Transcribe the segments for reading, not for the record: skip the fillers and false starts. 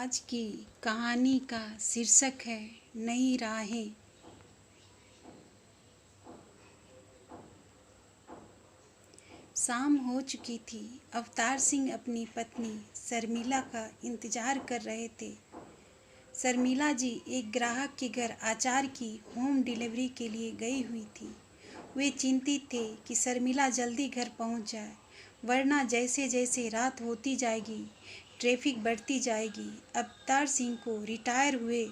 आज की कहानी का शीर्षक है नई राहें। शाम हो चुकी थी। अवतार सिंह अपनी पत्नी शर्मिला का इंतजार कर रहे थे। शर्मिला जी एक ग्राहक के घर अचार की होम डिलीवरी के लिए गई हुई थी। वे चिंतित थे कि शर्मिला जल्दी घर पहुंच जाए, वरना जैसे जैसे रात होती जाएगी ट्रैफिक बढ़ती जाएगी। अवतार सिंह को रिटायर हुए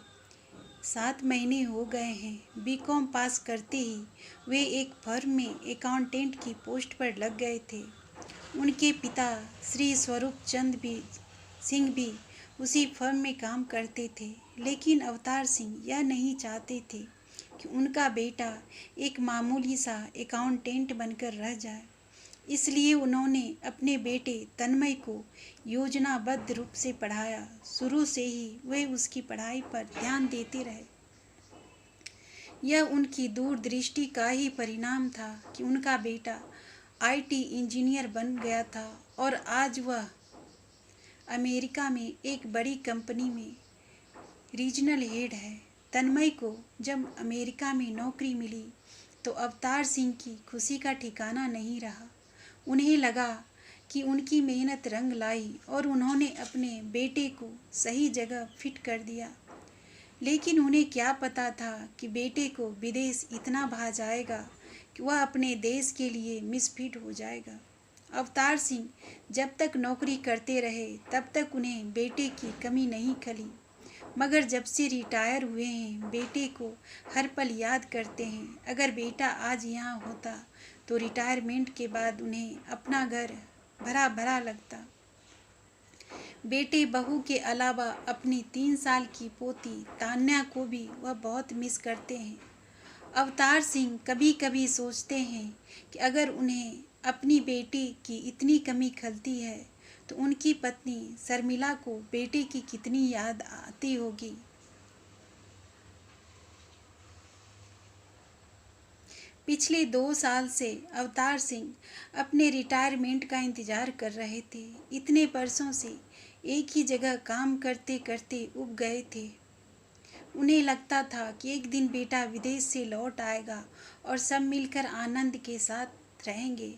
7 महीने हो गए हैं। बीकॉम पास करते ही वे एक फर्म में अकाउंटेंट की पोस्ट पर लग गए थे। उनके पिता श्री स्वरूप चंद भी सिंह भी उसी फर्म में काम करते थे, लेकिन अवतार सिंह यह नहीं चाहते थे कि उनका बेटा एक मामूली सा अकाउंटेंट बनकर रह जाए। इसलिए उन्होंने अपने बेटे तन्मय को योजनाबद्ध रूप से पढ़ाया। शुरू से ही वे उसकी पढ़ाई पर ध्यान देते रहे। यह उनकी दूरदृष्टि का ही परिणाम था कि उनका बेटा आईटी इंजीनियर बन गया था और आज वह अमेरिका में एक बड़ी कंपनी में रीजनल हेड है। तन्मय को जब अमेरिका में नौकरी मिली तो अवतार सिंह की खुशी का ठिकाना नहीं रहा। उन्हें लगा कि उनकी मेहनत रंग लाई और उन्होंने अपने बेटे को सही जगह फिट कर दिया। लेकिन उन्हें क्या पता था कि बेटे को विदेश इतना भा जाएगा कि वह अपने देश के लिए मिसफिट हो जाएगा। अवतार सिंह जब तक नौकरी करते रहे तब तक उन्हें बेटे की कमी नहीं खली, मगर जब से रिटायर हुए हैं बेटे को हर पल याद करते हैं। अगर बेटा आज यहाँ होता तो रिटायरमेंट के बाद उन्हें अपना घर भरा भरा लगता। बेटे बहू के अलावा अपनी 3 साल की पोती तान्या को भी वह बहुत मिस करते हैं। अवतार सिंह कभी कभी सोचते हैं कि अगर उन्हें अपनी बेटी की इतनी कमी खलती है तो उनकी पत्नी शर्मिला को बेटे की कितनी याद आती होगी। पिछले 2 साल से अवतार सिंह अपने रिटायरमेंट का इंतजार कर रहे थे। इतने वर्षों से एक ही जगह काम करते करते ऊब गए थे। उन्हें लगता था कि एक दिन बेटा विदेश से लौट आएगा और सब मिलकर आनंद के साथ रहेंगे।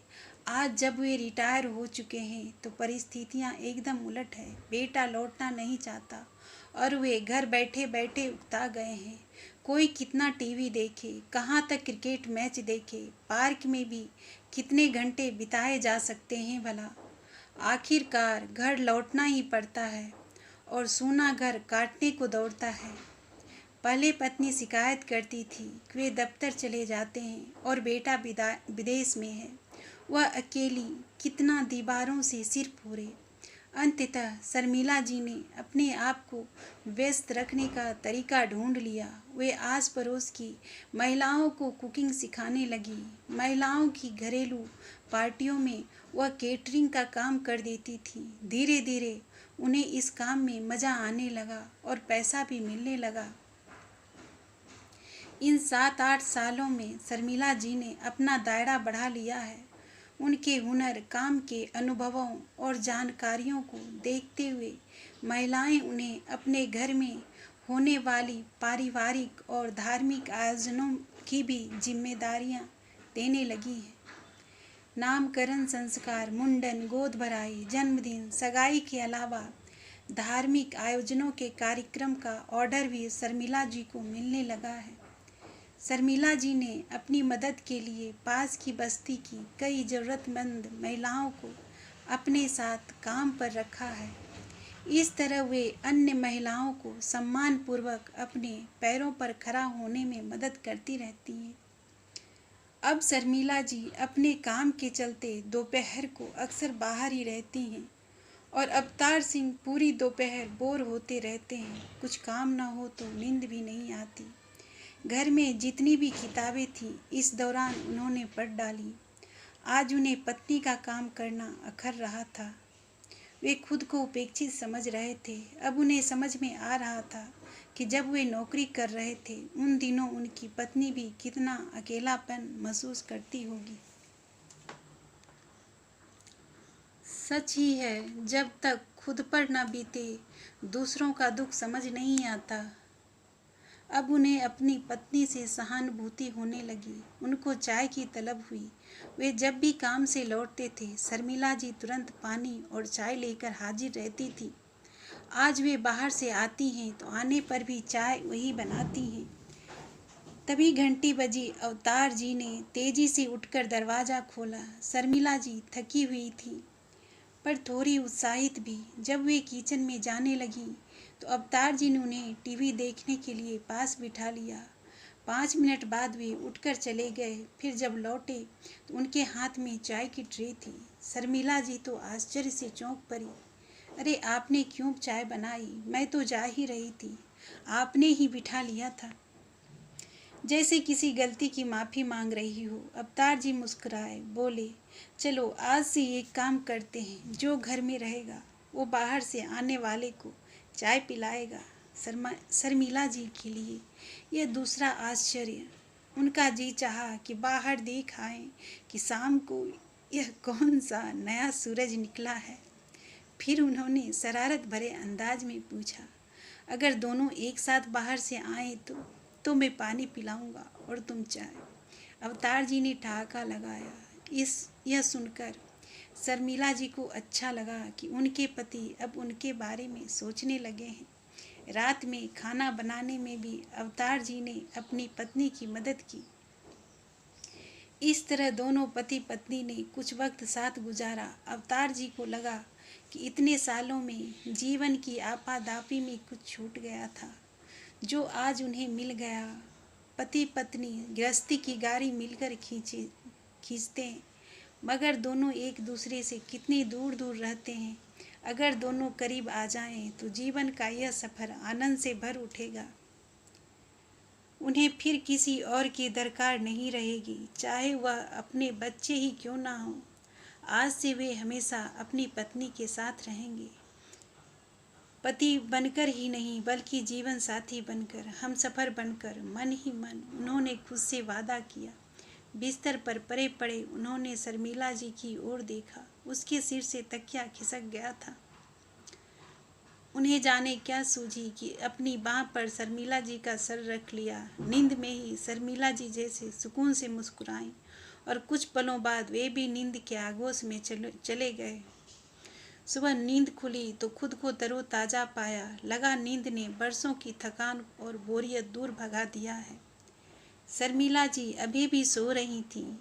आज जब वे रिटायर हो चुके हैं तो परिस्थितियां एकदम उलट है। बेटा लौटना नहीं चाहता और वे घर बैठे बैठे उकता गए हैं। कोई कितना टीवी देखे, कहाँ तक क्रिकेट मैच देखे, पार्क में भी कितने घंटे बिताए जा सकते हैं भला। आखिरकार घर लौटना ही पड़ता है और सूना घर काटने को दौड़ता है। पहले पत्नी शिकायत करती थी कि वे दफ्तर चले जाते हैं और बेटा विदेश में है, वह अकेली कितना दीवारों से सिर फोड़े। अंततः शर्मिला जी ने अपने आप को व्यस्त रखने का तरीका ढूंढ लिया। वे आस पड़ोस की महिलाओं को कुकिंग सिखाने लगी। महिलाओं की घरेलू पार्टियों में वह केटरिंग का काम कर देती थी। धीरे धीरे उन्हें इस काम में मज़ा आने लगा और पैसा भी मिलने लगा। इन 7-8 सालों में शर्मिला जी ने अपना दायरा बढ़ा लिया है। उनके हुनर, काम के अनुभवों और जानकारियों को देखते हुए महिलाएं उन्हें अपने घर में होने वाली पारिवारिक और धार्मिक आयोजनों की भी जिम्मेदारियां देने लगी हैं। नामकरण संस्कार, मुंडन, गोद भराई, जन्मदिन, सगाई के अलावा धार्मिक आयोजनों के कार्यक्रम का ऑर्डर भी शर्मिला जी को मिलने लगा है। शर्मिला जी ने अपनी मदद के लिए पास की बस्ती की कई ज़रूरतमंद महिलाओं को अपने साथ काम पर रखा है। इस तरह वे अन्य महिलाओं को सम्मानपूर्वक अपने पैरों पर खड़ा होने में मदद करती रहती हैं। अब शर्मिला जी अपने काम के चलते दोपहर को अक्सर बाहर ही रहती हैं और अवतार सिंह पूरी दोपहर बोर होते रहते हैं। कुछ काम न हो तो नींद भी नहीं आती। घर में जितनी भी किताबें थीं इस दौरान उन्होंने पढ़ डाली। आज उन्हें पत्नी का काम करना अखर रहा था। वे खुद को उपेक्षित समझ रहे थे। अब उन्हें समझ में आ रहा था कि जब वे नौकरी कर रहे थे उन दिनों उनकी पत्नी भी कितना अकेलापन महसूस करती होगी। सच ही है, जब तक खुद पर न बीते दूसरों का दुख समझ नहीं आता। अब उन्हें अपनी पत्नी से सहानुभूति होने लगी। उनको चाय की तलब हुई। वे जब भी काम से लौटते थे, शर्मिला जी तुरंत पानी और चाय लेकर हाजिर रहती थी। आज वे बाहर से आती हैं तो आने पर भी चाय वही बनाती हैं। तभी घंटी बजी। अवतार जी ने तेजी से उठकर दरवाज़ा खोला। शर्मिला जी थकी हुई थी, पर थोड़ी उत्साहित भी। जब वे किचन में जाने लगी तो अवतार जी ने उन्हें टीवी देखने के लिए पास बिठा लिया। 5 मिनट बाद वे उठकर चले गए। फिर जब लौटे तो उनके हाथ में चाय की ट्रे थी। शर्मिला जी तो आश्चर्य से चौंक पड़ी। अरे, आपने क्यों चाय बनाई? मैं तो जा ही रही थी, आपने ही बिठा लिया था। जैसे किसी गलती की माफ़ी मांग रही हो। अवतार जी मुस्कुराए, बोले, चलो आज से एक काम करते हैं, जो घर में रहेगा वो बाहर से आने वाले को चाय पिलाएगा। शर्मिला जी के लिए यह दूसरा आश्चर्य। उनका जी चाहा कि बाहर देख आएं कि शाम को यह कौन सा नया सूरज निकला है। फिर उन्होंने शरारत भरे अंदाज में पूछा, अगर दोनों एक साथ बाहर से आए तो मैं पानी पिलाऊंगा और तुम चाय। अवतार जी ने ठहाका लगाया। यह सुनकर शर्मिला जी को अच्छा लगा कि उनके पति अब उनके बारे में सोचने लगे हैं। रात में खाना बनाने में भी अवतार जी ने अपनी पत्नी की मदद की। इस तरह दोनों पति पत्नी ने कुछ वक्त साथ गुजारा। अवतार जी को लगा कि इतने सालों में जीवन की आपाधापी में कुछ छूट गया था, जो आज उन्हें मिल गया। पति पत्नी गृहस्थी की गाड़ी मिलकर खींचते हैं, मगर दोनों एक दूसरे से कितनी दूर दूर रहते हैं। अगर दोनों करीब आ जाएं तो जीवन का यह सफ़र आनंद से भर उठेगा। उन्हें फिर किसी और की दरकार नहीं रहेगी, चाहे वह अपने बच्चे ही क्यों ना हों। आज से वे हमेशा अपनी पत्नी के साथ रहेंगे, पति बनकर ही नहीं बल्कि जीवन साथी बनकर, हमसफ़र बनकर। मन ही मन उन्होंने खुद से वादा किया। बिस्तर पर पड़े पड़े उन्होंने शर्मिला जी की ओर देखा। उसके सिर से तकिया खिसक गया था। उन्हें जाने क्या सूझी कि अपनी बाह पर शर्मिला जी का सर रख लिया। नींद में ही शर्मिला जी जैसे सुकून से मुस्कुराईं और कुछ पलों बाद वे भी नींद के आगोश में चले गए। सुबह नींद खुली तो खुद को तरोताज़ा पाया। लगा नींद ने बरसों की थकान और बोरियत दूर भगा दिया है। शर्मिला जी अभी भी सो रही थीं।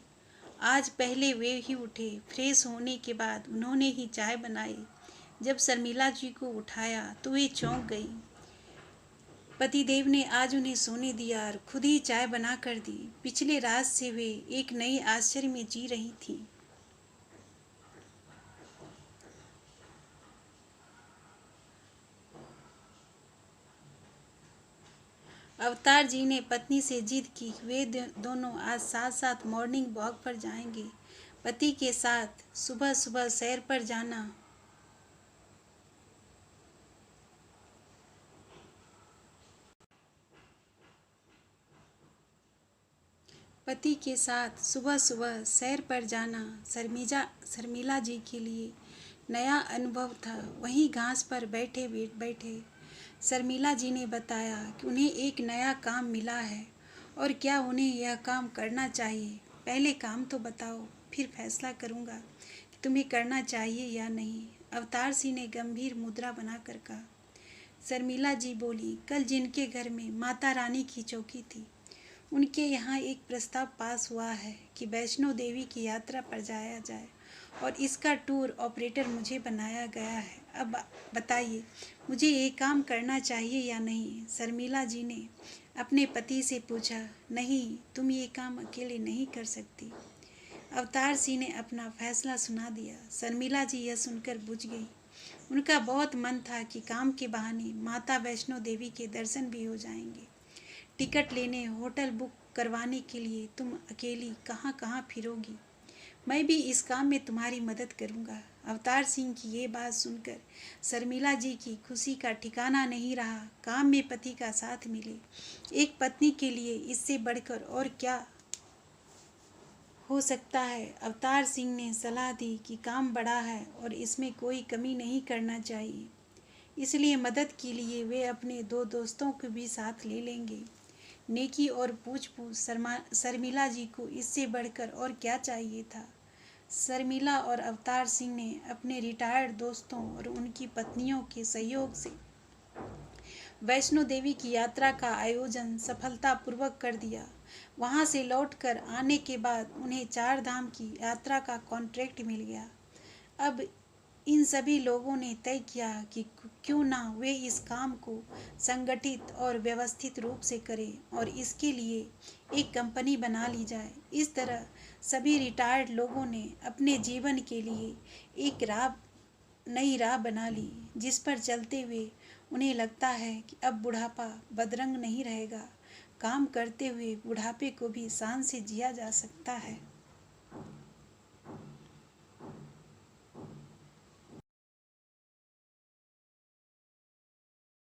आज पहले वे ही उठे। फ्रेश होने के बाद उन्होंने ही चाय बनाई। जब शर्मिला जी को उठाया तो वे चौंक गई। पतिदेव ने आज उन्हें सोने दिया और खुद ही चाय बना कर दी। पिछले रात से वे एक नए आश्चर्य में जी रही थीं। अवतार जी ने पत्नी से जिद की। वे दोनों आज साथ साथ मॉर्निंग वॉक पर जाएंगे। पति के साथ सुबह सुबह सैर पर जाना पति के साथ सुबह सुबह सैर पर जाना शर्मिला जी के लिए नया अनुभव था। वहीं घास पर बैठे बैठे शर्मिला जी ने बताया कि उन्हें एक नया काम मिला है और क्या उन्हें यह काम करना चाहिए। पहले काम तो बताओ, फिर फैसला करूँगा कि तुम्हें करना चाहिए या नहीं, अवतार सिंह ने गंभीर मुद्रा बनाकर कहा। शर्मिला जी बोली, कल जिनके घर में माता रानी की चौकी थी, उनके यहाँ एक प्रस्ताव पास हुआ है कि वैष्णो देवी की यात्रा पर जाया जाए और इसका टूर ऑपरेटर मुझे बनाया गया है। अब बताइए, मुझे ये काम करना चाहिए या नहीं? शर्मिला जी ने अपने पति से पूछा। नहीं, तुम ये काम अकेले नहीं कर सकती। अवतार सिंह ने अपना फैसला सुना दिया। शर्मिला जी यह सुनकर बुझ गई। उनका बहुत मन था कि काम के बहाने माता वैष्णो देवी के दर्शन भी हो जाएंगे। टिकट लेने, होटल बुक करवाने के लिए तुम अकेली कहाँ कहाँ फिरोगी? मैं भी इस काम में तुम्हारी मदद करूँगा। अवतार सिंह की ये बात सुनकर शर्मिला जी की खुशी का ठिकाना नहीं रहा। काम में पति का साथ मिले, एक पत्नी के लिए इससे बढ़कर और क्या हो सकता है अवतार सिंह ने सलाह दी कि काम बड़ा है और इसमें कोई कमी नहीं करना चाहिए, इसलिए मदद के लिए वे अपने 2 दोस्तों को भी साथ ले लेंगे। नेकी और पूछ-पूछ शर्मिला जी को इससे बढ़कर और क्या चाहिए था। शर्मिला और अवतार सिंह ने अपने रिटायर्ड दोस्तों और उनकी पत्नियों के सहयोग से वैष्णो देवी की यात्रा का आयोजन सफलतापूर्वक कर दिया। वहां से लौटकर आने के बाद उन्हें 4 धाम की यात्रा का कॉन्ट्रैक्ट मिल गया। अब इन सभी लोगों ने तय किया कि क्यों ना वे इस काम को संगठित और व्यवस्थित रूप से करें और इसके लिए एक कंपनी बना ली जाए। इस तरह सभी रिटायर्ड लोगों ने अपने जीवन के लिए एक नई राह बना ली, जिस पर चलते हुए उन्हें लगता है कि अब बुढ़ापा बदरंग नहीं रहेगा। काम करते हुए बुढ़ापे को भी शान से जिया जा सकता है।